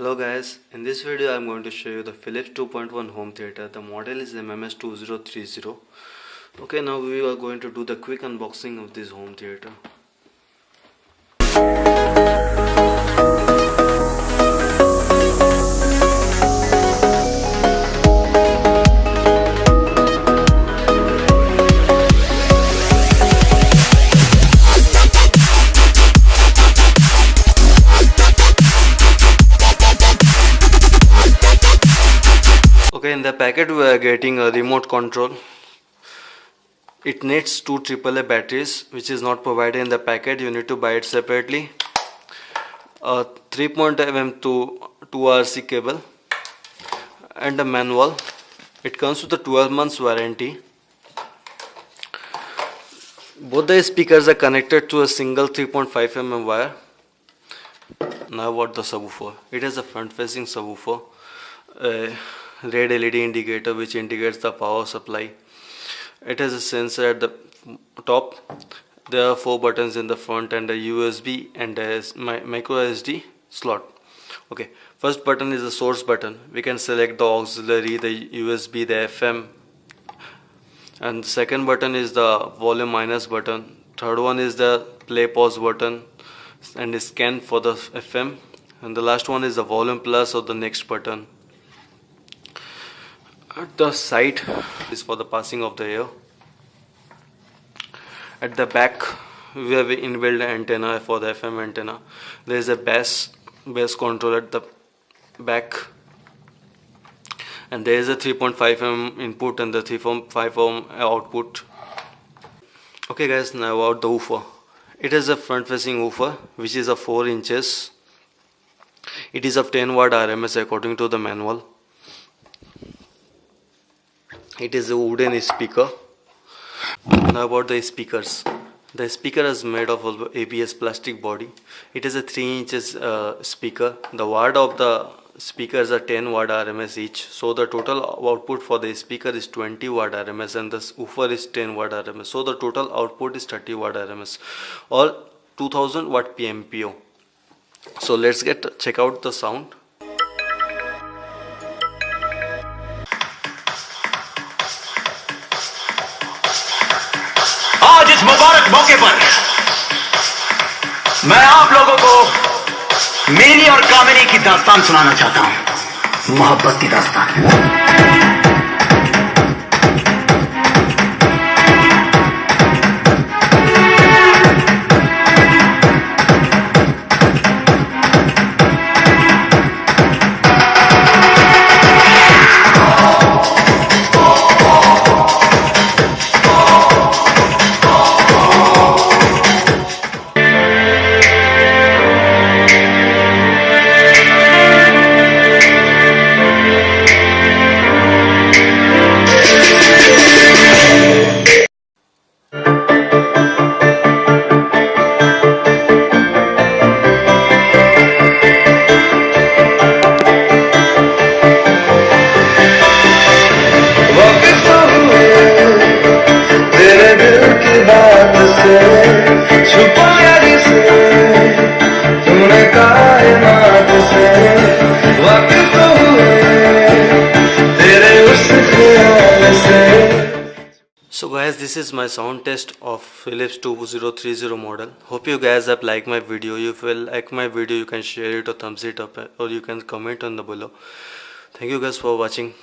Hello guys, in this video I am going to show you the Philips 2.1 home theater. The model is MMS2030. Okay, now we are going to do the quick unboxing of this home theater. Okay, in the packet we are getting a remote control. It needs two AAA batteries, which is not provided in the packet. You need to buy it separately. A 3.5 mm to 2 RC cable and a manual. It comes with a 12 months warranty. Both the speakers are connected to a single 3.5 mm wire. Now about the subwoofer. It has a front facing subwoofer. Red LED indicator which indicates the power supply. It has a sensor at the top. There are 4 buttons in the front and a USB and a micro SD slot. Okay, first button is the source button. We can select the auxiliary, the USB, the FM. And second button is the volume minus button. Third one is the play pause button and scan for the FM. And the last one is the volume plus or the next button. At the side is for the passing of the air. At the back we have inbuilt antenna for the FM antenna. There is a bass control at the back, and there is a 3.5 mm input and the 3.5 mm output. Okay guys, now about the woofer. It is a front facing woofer which is of 4 inches. It is of 10 watt RMS according to the manual. It is a wooden speaker. Now about the speakers. The speaker is made of ABS plastic body. It is a 3 inches speaker. The watt of the speakers are 10 watt RMS each. So the total output for the speaker is 20 watt RMS and the woofer is 10 watt RMS. So the total output is 30 watt RMS or 2000 watt PMPO. So let's check out the sound. आज इस मुबारक मौके पर मैं आप लोगों को मीनी और कामिनी की दास्तान सुनाना चाहता हूं, मोहब्बत की दास्तान। So guys, this is my sound test of Philips 2030 model. Hope you guys have liked my video. If you like my video, you can share it or thumbs it up, or you can comment on the below. Thank you guys for watching.